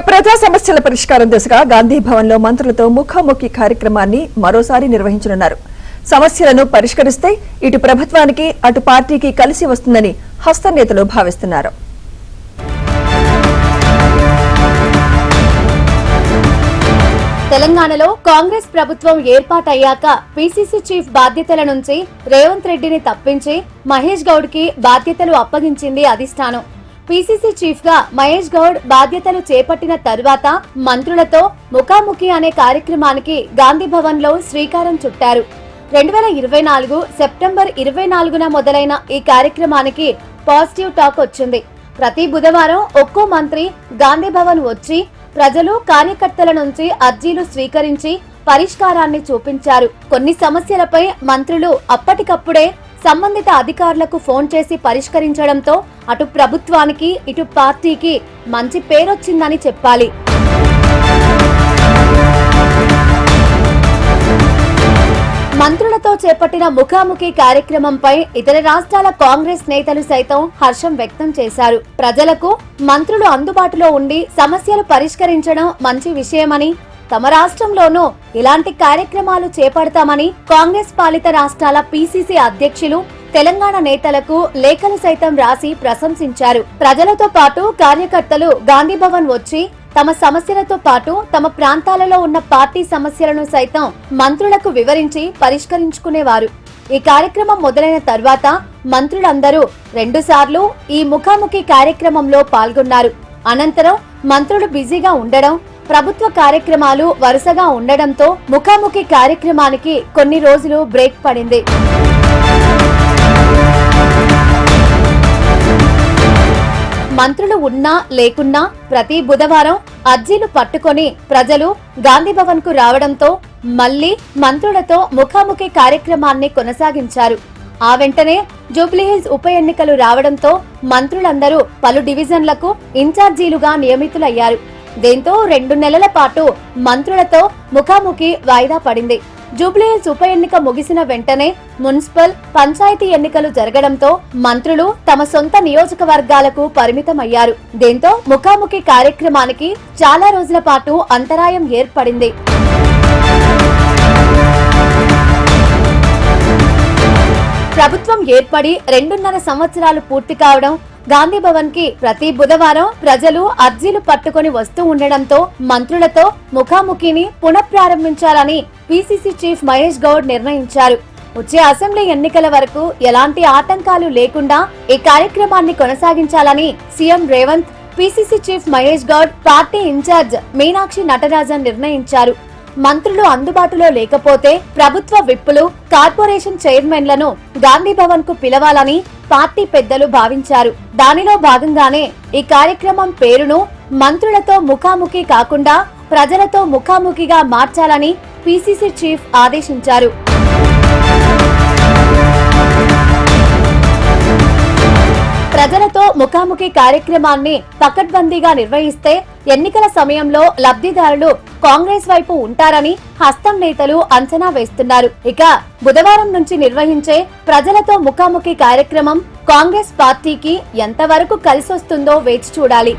ప్రజా సమస్యల పరిష్కారం దిశగా గాంధీ భవన్ లో మంత్రులతో ముఖాముఖి కార్యక్రమాన్ని మరోసారి నిర్వహించనున్నారు. సమస్యలను పరిష్కరిస్తే ఇటు ప్రభుత్వానికి అటు పార్టీకి కలిసి వస్తుందని హస్తం నేతలు భావిస్తున్నారు. తెలంగాణలో కాంగ్రెస్ ప్రభుత్వం ఏర్పాటయ్యాక పీసీసీ చీఫ్ బాధ్యతల నుంచి రేవంత్ రెడ్డిని తప్పించి మహేష్ గౌడ్ కి బాధ్యతలు అప్పగించింది అధిష్టానం. పీసీసీ చీఫ్ గా మహేష్ గౌడ్ బాధ్యతలు చేపట్టిన తరువాత మంత్రులతో ముఖాముఖి అనే కార్యక్రమానికి గాంధీ భవన్ లో శ్రీకారం చుట్టారు. 2024 సెప్టెంబర్ 24న మొదలైన ఈ కార్యక్రమానికి పాజిటివ్ టాక్ వచ్చింది. ప్రతి బుధవారం ఒక్కో మంత్రి గాంధీ భవన్ వచ్చి ప్రజలు కార్యకర్తల నుంచి అర్జీలు స్వీకరించి పరిష్కారాన్ని చూపించారు. కొన్ని సమస్యలపై మంత్రులు అప్పటికప్పుడే సంబంధిత అధికారులకు ఫోన్ చేసి పరిష్కరించడంతో అటు ప్రభుత్వానికి ఇటు పార్టీకి మంచి పేరొచ్చిందని చెప్పాలి. మంత్రులతో చేపట్టిన ముఖాముఖి కార్యక్రమంపై ఇతర రాష్ట్రాల కాంగ్రెస్ నేతలు సైతం హర్షం వ్యక్తం చేశారు. ప్రజలకు మంత్రులు అందుబాటులో ఉండి సమస్యలు పరిష్కరించడం మంచి విషయమని, తమ రాష్ట్రంలోనూ ఇలాంటి కార్యక్రమాలు చేపడతామని కాంగ్రెస్ పాలిత రాష్ట్రాల పీసీసీ అధ్యక్షులు తెలంగాణ నేతలకు లేఖలు సైతం రాసి ప్రశంసించారు. ప్రజలతో పాటు కార్యకర్తలు గాంధీ భవన్ వచ్చి తమ సమస్యలతో పాటు తమ ప్రాంతాలలో ఉన్న పార్టీ సమస్యలను సైతం మంత్రులకు వివరించి పరిష్కరించుకునేవారు. ఈ కార్యక్రమం మొదలైన తర్వాత మంత్రులందరూ 2 సార్లు ఈ ముఖాముఖి కార్యక్రమంలో పాల్గొన్నారు. అనంతరం మంత్రులు బిజీగా ఉండడం, ప్రభుత్వ కార్యక్రమాలు వరుసగా ఉండడంతో ముఖాముఖి కార్యక్రమానికి కొన్ని రోజులు బ్రేక్ పడింది. మంత్రులు ఉన్నా లేకున్నా ప్రతి బుధవారం అర్జీలు పట్టుకొని ప్రజలు గాంధీ భవన్ కు రావడంతో మళ్లీ మంత్రులతో ముఖాముఖి కార్యక్రమాన్ని కొనసాగించారు. ఆ వెంటనే జూబ్లీహిల్స్ ఉప ఎన్నికలు రావడంతో మంత్రులందరూ పలు డివిజన్లకు ఇన్ఛార్జీలుగా నియమితులయ్యారు. దీంతో 2 నెలల పాటు మంత్రులతో ముఖాముఖి వాయిదా పడింది. జూబ్లీహిల్స్ ఉప ఎన్నిక ముగిసిన వెంటనే మున్సిపల్, పంచాయతీ ఎన్నికలు జరగడంతో మంత్రులు తమ సొంత నియోజకవర్గాలకు పరిమితమయ్యారు. దీంతో ముఖాముఖి కార్యక్రమానికి చాలా రోజుల పాటు అంతరాయం ఏర్పడింది. ప్రభుత్వం ఏర్పడి 2.5 సంవత్సరాలు పూర్తి కావడం, గాంధీ భవన్ కి ప్రతి బుధవారం ప్రజలు అర్జీలు పట్టుకొని వస్తూ ఉండడంతో మంత్రులతో ముఖాముఖిని పునఃప్రారంభించాలని పీసీసీ చీఫ్ మహేష్ గౌడ్ నిర్ణయించారు. వచ్చే అసెంబ్లీ ఎన్నికల వరకు ఎలాంటి ఆటంకాలు లేకుండా ఈ కార్యక్రమాన్ని కొనసాగించాలని CM Revanth, PCC chief Mahesh Goud, party in charge Meenakshi Natarajan నిర్ణయించారు. మంత్రులు అందుబాటులో లేకపోతే ప్రభుత్వ విప్పులు, కార్పొరేషన్ చైర్మన్లను గాంధీ భవన్ కు పిలవాలని పార్టీ పెద్దలు భావించారు. దానిలో భాగంగానే ఈ కార్యక్రమం పేరును మంత్రులతో ముఖాముఖి కాకుండా ప్రజలతో ముఖాముఖిగా మార్చాలని పీసీసీ చీఫ్ ఆదేశించారు. ప్రజలతో ముఖాముఖి కార్యక్రమాన్ని పకడ్బందీగా నిర్వహిస్తే ఎన్నికల సమయంలో లబ్ధిదారులు కాంగ్రెస్ వైపు ఉంటారని హస్తం నేతలు అంచనా వేస్తున్నారు. ఇక బుధవారం నుంచి నిర్వహించే ప్రజలతో ముఖాముఖి కార్యక్రమం కాంగ్రెస్ పార్టీకి ఎంతవరకు కలిసొస్తుందో వేచి చూడాలి.